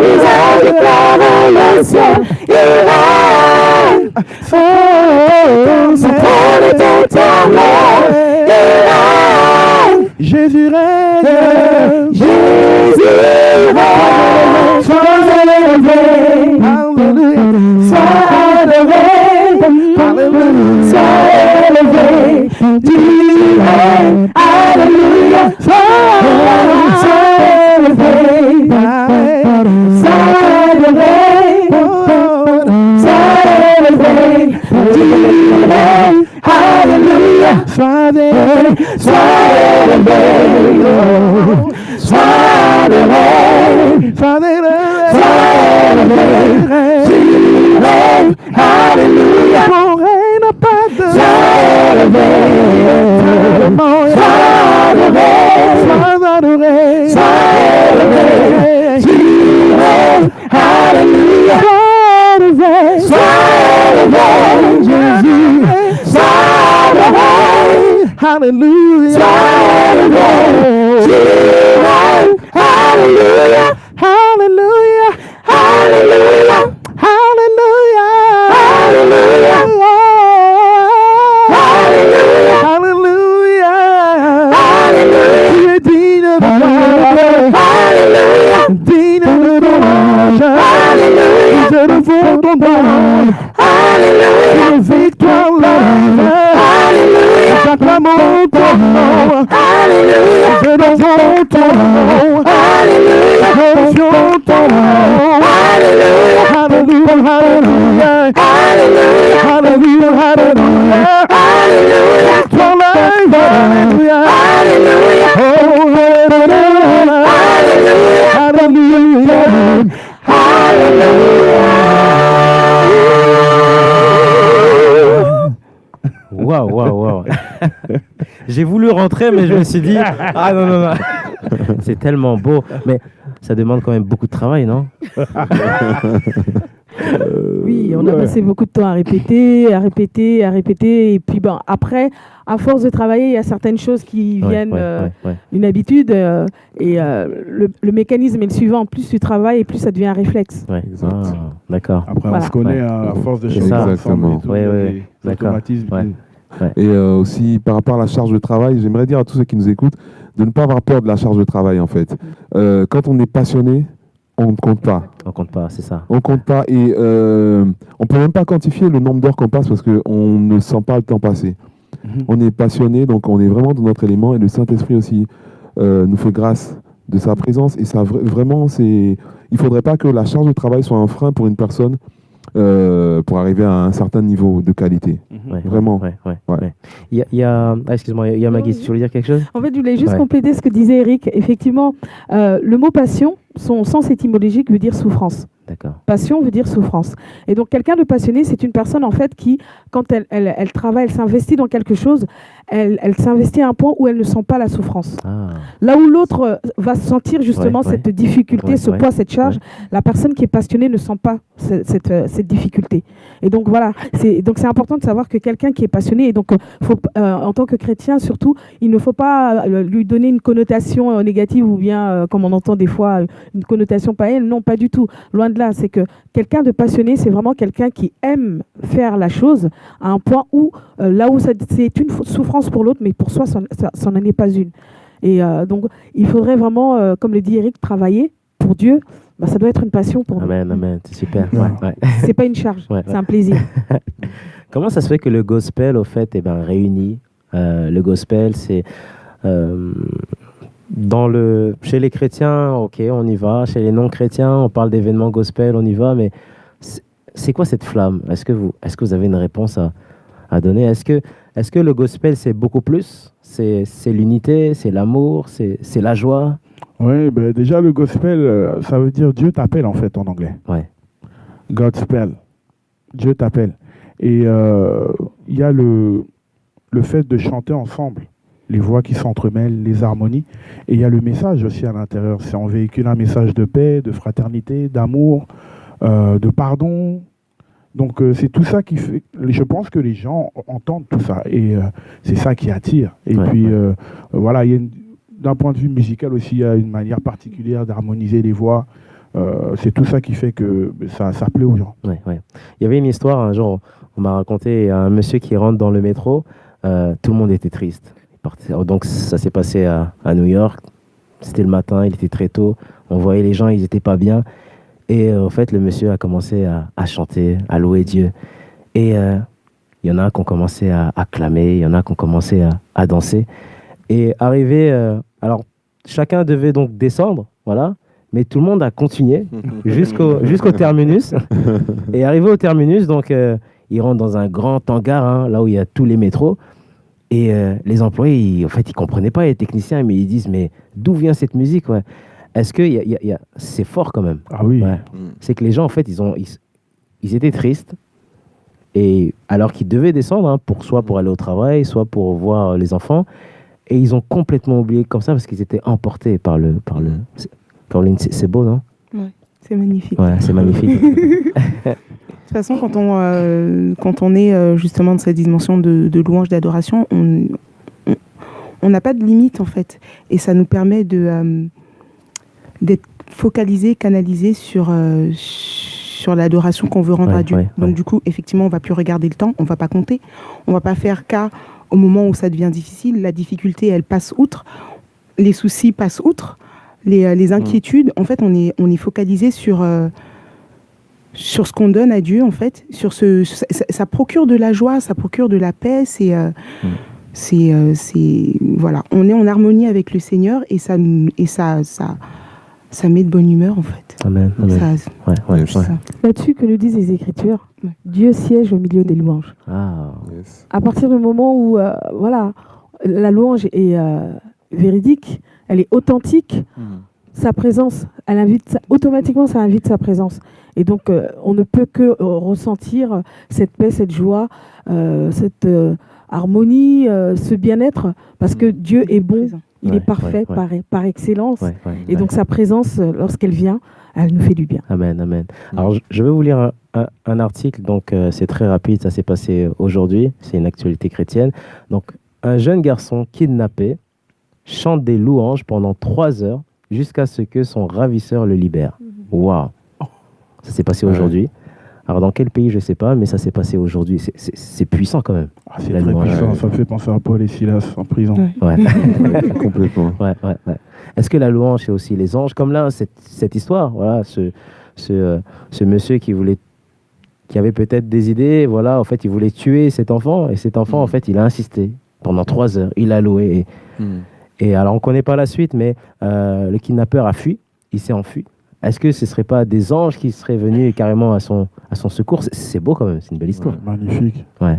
Speaker 6: visage éclaire le ciel, il règne. Son trône est éternel, il règne. Jésus règne, Jésus règne. Sois élevé, sois élevé, sois élevé, tu règnes, alléluia. Sois élevé, sois élevé, tu règnes, alléluia. Sois élevé, sois élevé, tu règnes, alléluia. Mon règne n'a pas de sois élevé, sois adoré, sois élevé, tu règnes, alléluia. Sois élevé, Jésus, sois adoré, alléluia. Sois élevé, tu règnes, alléluia, alléluia, alléluia, alléluia, alléluia, alléluia, alléluia. Tu es digne de gloire, alléluia, digne de louange, alléluia. Je loue ton nom, alléluia. Victoire l'âme, alléluia. J'acclame ton nom, alléluia. Je loue ton nom, alléluia. Je ton nom, alléluia. Alléluia, alléluia, alléluia, alléluia, alléluia, alléluia. Ton nom, alléluia, alléluia, oh alléluia, alléluia, alléluia.
Speaker 2: Waouh. J'ai voulu rentrer, mais je me suis dit, ah non. C'est tellement beau. Mais ça demande quand même beaucoup de travail, non?
Speaker 1: Oui, on a passé beaucoup de temps à répéter. Et puis bon, après, à force de travailler, il y a certaines choses qui viennent une habitude. Et le mécanisme est le suivant. Plus tu travailles et plus ça devient un réflexe.
Speaker 2: Ouais. D'accord.
Speaker 3: Après, on se connaît à force de choses
Speaker 4: exactement.
Speaker 3: Des automatismes.
Speaker 4: Et aussi, par rapport à la charge de travail, j'aimerais dire à tous ceux qui nous écoutent de ne pas avoir peur de la charge de travail, en fait. Quand on est passionné, on ne compte pas.
Speaker 2: On compte pas, c'est ça.
Speaker 4: On compte pas et on peut même pas quantifier le nombre d'heures qu'on passe parce qu'on ne sent pas le temps passer. On est passionné, donc on est vraiment dans notre élément. Et le Saint-Esprit aussi nous fait grâce de sa présence. Et ça, vraiment, il ne faudrait pas que la charge de travail soit un frein pour une personne pour arriver à un certain niveau de qualité. Vraiment.
Speaker 2: Il y a excuse-moi, il y a Maggie, tu voulais dire quelque chose?
Speaker 1: En fait, je voulais juste compléter ce que disait Eric. Effectivement, le mot passion, son sens étymologique veut dire souffrance.
Speaker 2: D'accord.
Speaker 1: Passion veut dire souffrance. Et donc, quelqu'un de passionné, c'est une personne, en fait, qui, quand elle travaille, elle s'investit dans quelque chose, elle s'investit à un point où elle ne sent pas la souffrance. Ah. Là où l'autre va sentir justement cette difficulté, ce poids, cette charge, la personne qui est passionnée ne sent pas cette difficulté. Et donc, voilà. Donc, c'est important de savoir que quelqu'un qui est passionné, et donc, en tant que chrétien, surtout, il ne faut pas lui donner une connotation négative ou bien, comme on entend des fois, une connotation païenne. Non, pas du tout. Loin de là, c'est que quelqu'un de passionné, c'est vraiment quelqu'un qui aime faire la chose à un point où, là où c'est une souffrance pour l'autre, mais pour soi, ça n'en est pas une. Et donc, il faudrait vraiment, comme le dit Eric, travailler pour Dieu. Bah, ça doit être une passion pour nous.
Speaker 2: Amen, c'est super.
Speaker 1: C'est pas une charge, c'est un plaisir.
Speaker 2: Comment ça se fait que le gospel, au fait, réunit le gospel, c'est... chez les chrétiens, ok, on y va. Chez les non-chrétiens, on parle d'événements gospel, on y va. Mais c'est quoi cette flamme? Est-ce que vous avez une réponse à donner? Est-ce que le gospel, c'est beaucoup plus? C'est l'unité, c'est l'amour, c'est la joie?
Speaker 3: Oui, ben déjà, le gospel, ça veut dire Dieu t'appelle, en fait, en anglais.
Speaker 2: Ouais.
Speaker 3: Gospel. Dieu t'appelle. Et il y a le fait de chanter ensemble. Les voix qui s'entremêlent, les harmonies. Et il y a le message aussi à l'intérieur. C'est on véhicule un message de paix, de fraternité, d'amour, de pardon. Donc c'est tout ça qui fait... Je pense que les gens entendent tout ça. Et c'est ça qui attire. Et puis voilà, d'un point de vue musical aussi, il y a une manière particulière d'harmoniser les voix. C'est tout ça qui fait que ça plaît aux gens.
Speaker 2: Il y avait une histoire, un jour, on m'a raconté, un monsieur qui rentre dans le métro, tout le monde était triste. Donc ça s'est passé à New York, c'était le matin, il était très tôt, on voyait les gens, ils n'étaient pas bien. Et en fait, le monsieur a commencé à chanter, à louer Dieu. Et il y en a qui ont commencé à acclamer, il y en a qui ont commencé à danser. Et arrivé, alors chacun devait donc descendre, voilà, mais tout le monde a continué jusqu'au terminus. Et arrivé au terminus, donc il rentre dans un grand hangar, là où il y a tous les métros. Et les employés, en fait, ils ne comprenaient pas, les techniciens, mais ils disent, mais d'où vient cette musique? Est-ce que c'est fort quand même?
Speaker 3: Ah oui.
Speaker 2: C'est que les gens, en fait, ils étaient tristes, et alors qu'ils devaient descendre, soit pour aller au travail, soit pour voir les enfants, et ils ont complètement oublié comme ça, parce qu'ils étaient emportés par le... Caroline, c'est beau, non?
Speaker 5: Oui, c'est magnifique.
Speaker 2: Ouais, c'est magnifique.
Speaker 5: De toute façon, quand on est justement dans cette dimension de louange, d'adoration, on n'a pas de limite en fait. Et ça nous permet d'être focalisé, canalisé sur l'adoration qu'on veut rendre à Dieu. Donc du coup, effectivement, on ne va plus regarder le temps, on ne va pas compter. On ne va pas faire cas au moment où ça devient difficile. La difficulté, elle passe outre. Les soucis passent outre. Les inquiétudes, en fait, on est focalisé sur ce qu'on donne à Dieu, en fait, ça procure de la joie, ça procure de la paix, voilà, on est en harmonie avec le Seigneur et ça met de bonne humeur, en fait.
Speaker 2: Amen.
Speaker 1: Là-dessus que nous disent les Écritures, Dieu siège au milieu des louanges. À partir du moment où, la louange est véridique, elle est authentique, sa présence, automatiquement, ça invite sa présence. Et donc, on ne peut que ressentir cette paix, cette joie, cette harmonie, ce bien-être, parce que Dieu est bon, il est parfait par excellence. Et donc, sa présence, lorsqu'elle vient, elle nous fait du bien.
Speaker 2: Amen. Alors, je vais vous lire un article, donc c'est très rapide, ça s'est passé aujourd'hui, c'est une actualité chrétienne. Donc, un jeune garçon kidnappé chante des louanges pendant 3 heures jusqu'à ce que son ravisseur le libère. Waouh! Ça s'est passé aujourd'hui. Alors, dans quel pays, je ne sais pas, mais ça s'est passé aujourd'hui. C'est puissant quand même.
Speaker 3: C'est très puissant. Ça me fait penser à Paul et Silas en prison.
Speaker 4: Complètement.
Speaker 2: Est-ce que la louange, c'est aussi les anges? Comme là, cette histoire, voilà, ce monsieur qui qui avait peut-être des idées. Voilà, en fait, il voulait tuer cet enfant. Et cet enfant, en fait, il a insisté pendant 3 heures. Il a loué. Et alors, on ne connaît pas la suite, mais le kidnappeur a fui. Il s'est enfui. Est-ce que ce ne serait pas des anges qui seraient venus carrément à son secours? C'est beau quand même, c'est une belle histoire.
Speaker 3: Ouais, magnifique.
Speaker 2: Ouais.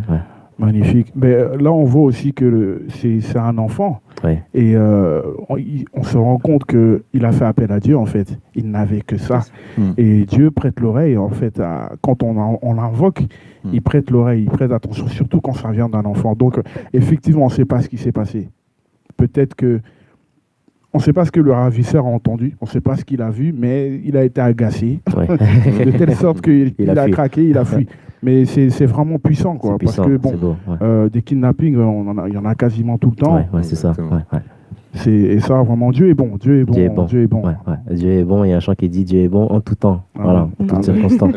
Speaker 3: Magnifique. Mais là, on voit aussi que c'est un enfant.
Speaker 2: Ouais.
Speaker 3: Et on se rend compte qu'il a fait appel à Dieu, en fait. Il n'avait que ça. Et Dieu prête l'oreille, en fait. Quand on l'invoque, il prête l'oreille, il prête attention, surtout quand ça vient d'un enfant. Donc, effectivement, on ne sait pas ce qui s'est passé. Peut-être que on ne sait pas ce que le ravisseur a entendu, on ne sait pas ce qu'il a vu, mais il a été agacé, de telle sorte qu'il a craqué, il a fui. Mais c'est vraiment puissant, quoi, parce que bon, des kidnappings, il y en a quasiment tout le temps.
Speaker 2: Ouais, c'est ça.
Speaker 3: Et ça, vraiment, Dieu est bon, Dieu est bon, Dieu est bon.
Speaker 2: Dieu est bon. Dieu est bon, il y a un chant qui dit Dieu est bon en tout temps, voilà, en toutes circonstances.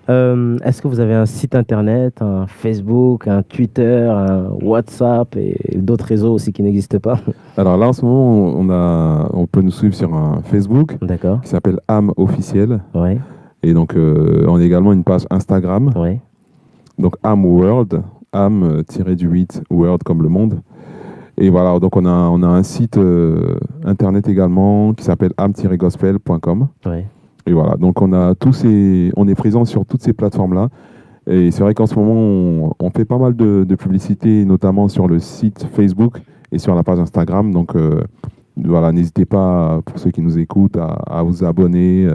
Speaker 2: Est-ce que vous avez un site internet, un Facebook, un Twitter, un WhatsApp et d'autres réseaux aussi qui n'existent pas?
Speaker 4: Alors là, en ce moment, on peut nous suivre sur un Facebook qui s'appelle Âme Officielle.
Speaker 2: Ouais.
Speaker 4: Et donc, on a également une page Instagram.
Speaker 2: Ouais.
Speaker 4: Donc, Âme World, Âme-8 World comme le monde. Et voilà, donc on a un site internet également qui s'appelle âme-gospel.com.
Speaker 2: Ouais.
Speaker 4: Et voilà, donc on est présent sur toutes ces plateformes-là. Et c'est vrai qu'en ce moment, on fait pas mal de publicité, notamment sur le site Facebook et sur la page Instagram. Donc voilà, n'hésitez pas, pour ceux qui nous écoutent, à vous abonner.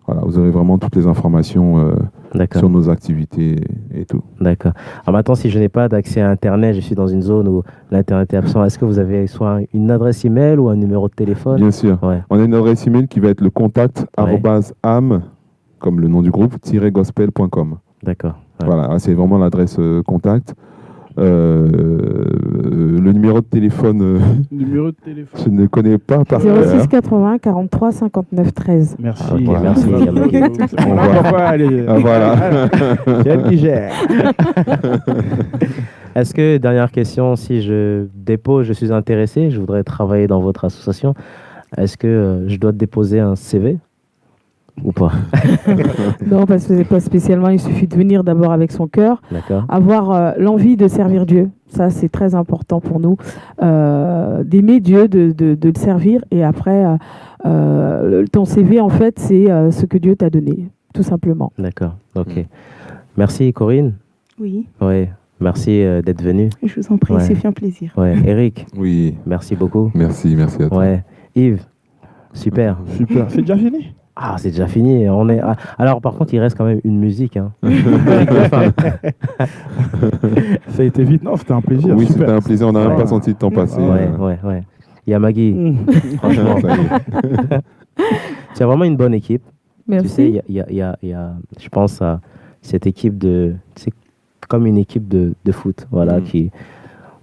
Speaker 4: Voilà, vous aurez vraiment toutes les informations sur nos activités et tout.
Speaker 2: D'accord. Alors maintenant, si je n'ai pas d'accès à Internet, je suis dans une zone où l'Internet est absent, est-ce que vous avez soit une adresse email ou un numéro de téléphone?
Speaker 4: Bien sûr. Ouais. On a une adresse email qui va être le contact @âme, comme le nom du groupe, -gospel.com.
Speaker 2: D'accord.
Speaker 4: Ouais. Voilà, c'est vraiment l'adresse contact. Le numéro de téléphone, je ne connais pas par cœur.
Speaker 1: 06 80 43 59 13.
Speaker 3: Merci.
Speaker 2: Merci.
Speaker 3: On va aller.
Speaker 4: Voilà.
Speaker 3: Quel qui gère.
Speaker 2: Est-ce que, dernière question, si je suis intéressé, je voudrais travailler dans votre association, est-ce que je dois déposer un CV ou pas?
Speaker 1: Non, parce que pas spécialement. Il suffit de venir d'abord avec son cœur, avoir l'envie de servir Dieu. Ça, c'est très important pour nous, d'aimer Dieu, de le servir. Et après, ton CV, en fait, c'est ce que Dieu t'a donné, tout simplement.
Speaker 2: D'accord, ok. Merci, Corinne.
Speaker 5: Oui.
Speaker 2: Oui. Merci d'être venu.
Speaker 5: Je vous en prie, c'est fait un plaisir.
Speaker 2: Ouais. Eric.
Speaker 4: Oui.
Speaker 2: Merci beaucoup.
Speaker 4: Merci à toi.
Speaker 2: Ouais. Yves. Super.
Speaker 3: C'est déjà fini?
Speaker 2: Ah, c'est déjà fini. Alors, par contre, il reste quand même une musique. Hein.
Speaker 3: Ça a été vite. Non, c'était un plaisir.
Speaker 4: Oui, c'était un plaisir. On n'a même pas senti le temps passer.
Speaker 2: Ouais. Il y a Maggie. Franchement, c'est vraiment une bonne équipe.
Speaker 1: Merci.
Speaker 2: Tu sais, il y a, je pense à cette équipe c'est comme une équipe de foot, voilà,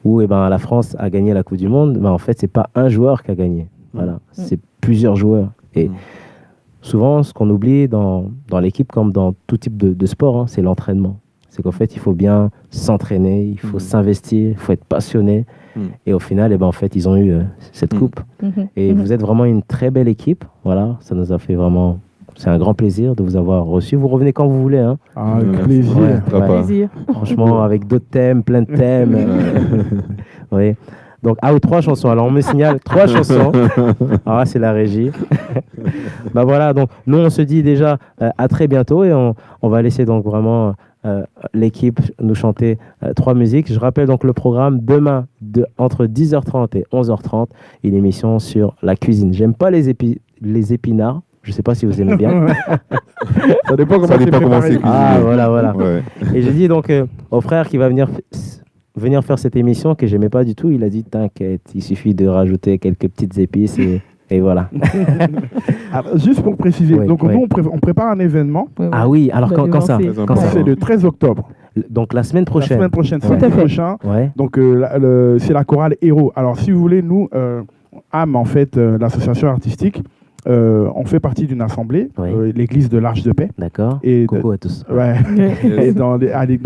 Speaker 2: où la France a gagné la Coupe du Monde. Mais en fait, c'est pas un joueur qui a gagné. Voilà, c'est plusieurs joueurs. Et souvent, ce qu'on oublie dans l'équipe, comme dans tout type de sport, c'est l'entraînement. C'est qu'en fait, il faut bien s'entraîner, il faut s'investir, il faut être passionné. Et au final, en fait, ils ont eu cette coupe. Et vous êtes vraiment une très belle équipe. Voilà, ça nous a fait vraiment... C'est un grand plaisir de vous avoir reçu. Vous revenez quand vous voulez. Hein.
Speaker 3: Ah, avec plaisir.
Speaker 1: Plaisir.
Speaker 2: Franchement, avec d'autres thèmes, plein de thèmes. Oui. Donc, 3 chansons. Alors, on me signale 3 chansons. Alors là, c'est la régie. Voilà, donc nous, on se dit déjà à très bientôt et on va laisser donc vraiment l'équipe nous chanter 3 musiques. Je rappelle donc le programme demain entre 10h30 et 11h30, une émission sur la cuisine. J'aime pas les épinards. Je ne sais pas si vous aimez bien.
Speaker 3: Ça dépend comment c'est cuisiné.
Speaker 2: Ah, voilà. Ouais. Et j'ai dit donc au frère qui va venir faire cette émission que j'aimais pas du tout, il a dit t'inquiète, il suffit de rajouter quelques petites épices et voilà.
Speaker 3: Alors, juste pour préciser, nous on prépare un événement.
Speaker 2: Ah oui, alors quand ça
Speaker 3: C'est le 13 octobre.
Speaker 2: Donc la semaine prochaine.
Speaker 3: Samedi prochain.
Speaker 2: Ouais.
Speaker 3: Donc c'est la chorale Héros. Alors si vous voulez, nous, âme en fait, l'association artistique, on fait partie d'une assemblée, l'église de l'Arche de Paix.
Speaker 2: D'accord. Coucou à tous.
Speaker 3: Ouais. Et dans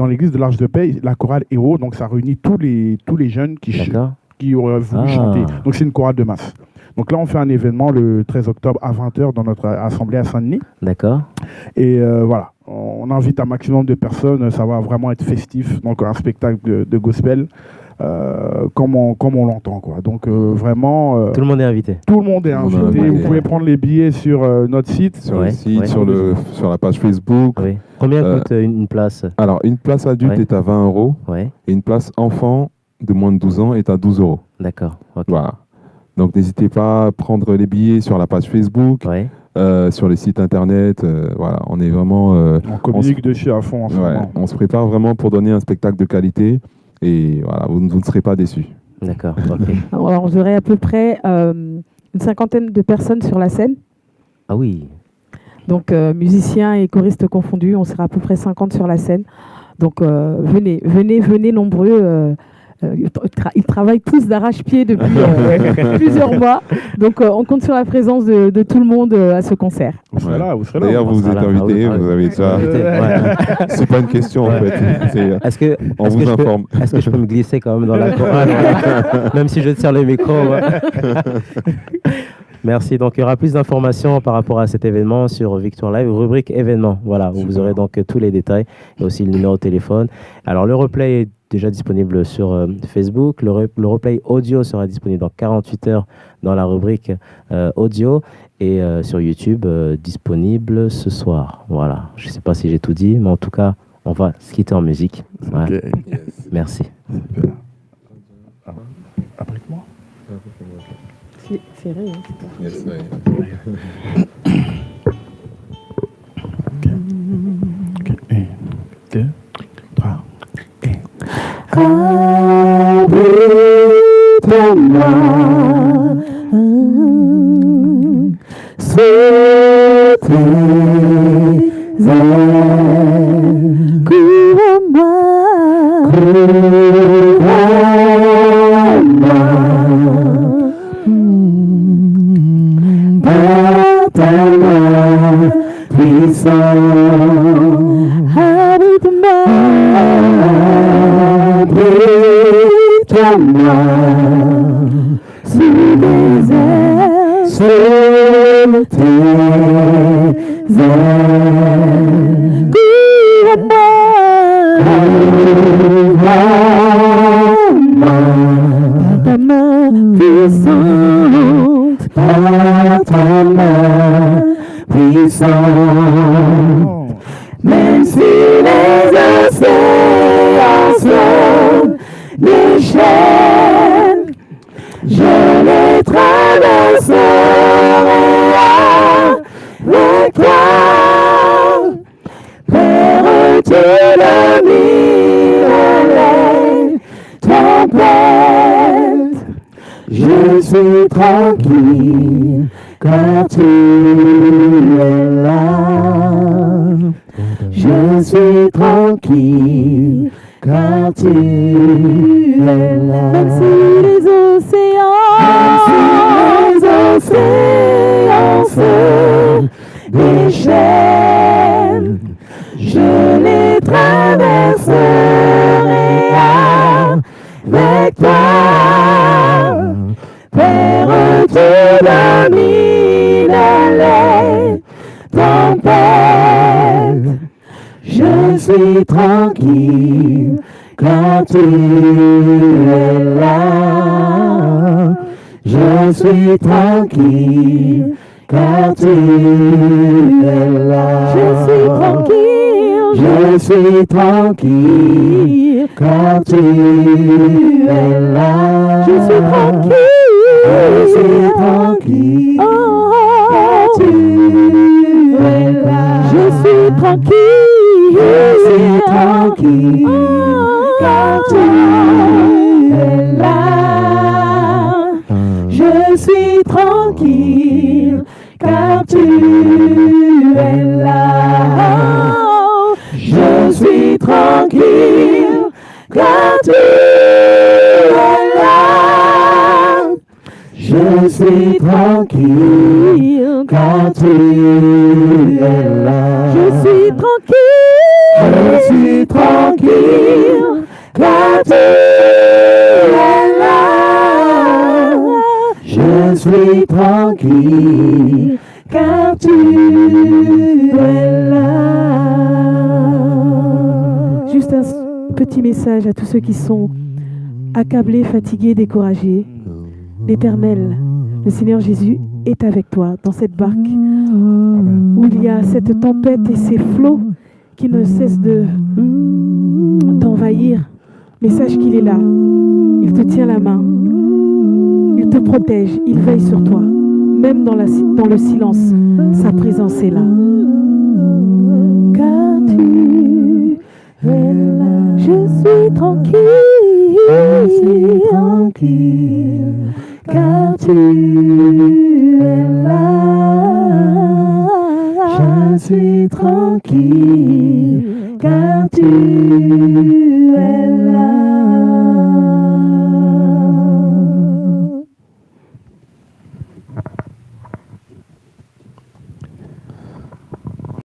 Speaker 3: l'église de l'Arche de Paix, la chorale Héros, donc ça réunit tous les jeunes qui auraient voulu chanter. Donc c'est une chorale de masse. Donc là, on fait un événement le 13 octobre à 20h dans notre assemblée à Saint-Denis.
Speaker 2: D'accord.
Speaker 3: Et voilà, on invite un maximum de personnes. Ça va vraiment être festif. Donc, un spectacle de gospel. Comme on l'entend, quoi. Donc vraiment...
Speaker 2: tout le monde est invité.
Speaker 3: Tout le monde est invité. Vous pouvez prendre les billets sur notre site.
Speaker 4: Sur le site, sur la page Facebook.
Speaker 2: Oui. Combien coûte une place?
Speaker 4: Alors, une place adulte est à 20 € et une place enfant de moins de 12 ans est à 12 €.
Speaker 2: D'accord. Okay.
Speaker 4: Voilà. Donc, n'hésitez pas à prendre les billets sur la page Facebook. Sur les sites internet, voilà, on est vraiment...
Speaker 3: on communique dessus à fond en ce moment.
Speaker 4: On se prépare vraiment pour donner un spectacle de qualité. Et voilà, vous ne serez pas déçus.
Speaker 2: D'accord, ok.
Speaker 1: Alors, j'aurai à peu près une 50aine de personnes sur la scène.
Speaker 2: Ah oui.
Speaker 1: Donc, musiciens et choristes confondus, on sera à peu près 50 sur la scène. Donc, venez nombreux. Ils travaillent tous d'arrache-pied depuis plusieurs mois. Donc, on compte sur la présence de tout le monde à ce concert.
Speaker 3: Vous serez là.
Speaker 4: D'ailleurs, vous êtes invité. Vous avez déjà... C'est pas une question, en fait. On vous informe.
Speaker 2: Est-ce que je peux me glisser quand même dans la chorale, même si je te sers le micro. Merci. Donc, il y aura plus d'informations par rapport à cet événement sur Victoire Live, rubrique événements. Voilà, où vous aurez donc tous les détails et aussi le numéro de téléphone. Alors, le replay est déjà disponible sur Facebook. Le replay audio sera disponible dans 48 heures dans la rubrique audio et sur YouTube disponible ce soir. Voilà. Je ne sais pas si j'ai tout dit, mais en tout cas, on va se quitter en musique. Ouais.
Speaker 4: Okay. Yes.
Speaker 2: Merci.
Speaker 3: Après moi.
Speaker 1: C'est vrai, hein,
Speaker 4: Yes, right.
Speaker 3: Okay. 1, 2, 3.
Speaker 6: Abrite-moi sous tes ailes, couvre-moi, par ta main puissante, abrite-moi. Abrite-moi sous tes ailes, sous tes ailes, couvre-moi, par ta main puissante, par ta main puissante, même si les océans sont des chaînes, je les traverserai avec toi. Père, tu domines les tempêtes. Je suis tranquille car tu es là. Je suis tranquille car tu es là. Même si les océans se déchaînent, je les traverserai avec toi. Père, tu domines les tempêtes. Je suis tranquille car tu es là. Je suis tranquille car tu es là. Je suis tranquille. Je suis tranquille car tu es là. Je suis tranquille. Je suis tranquille car tu es là. Je suis tranquille. Je suis tranquille car tu es là. Je suis tranquille car tu es là. Je suis tranquille car tu es là. Je suis tranquille car tu es là. Je suis tranquille. Je suis tranquille car tu es là. Je suis tranquille car tu es là.
Speaker 1: petit message à tous ceux qui sont accablés, fatigués, découragés. L'Éternel, le Seigneur Jésus, est avec toi dans cette barque où il y a cette tempête et ces flots qui ne cessent de t'envahir. Mais sache qu'il est là. Il te tient la main. Il te protège. Il veille sur toi. Même dans le silence, sa présence est là. Car tu es là. Je suis tranquille. Car tu es là. Je suis tranquille. Car tu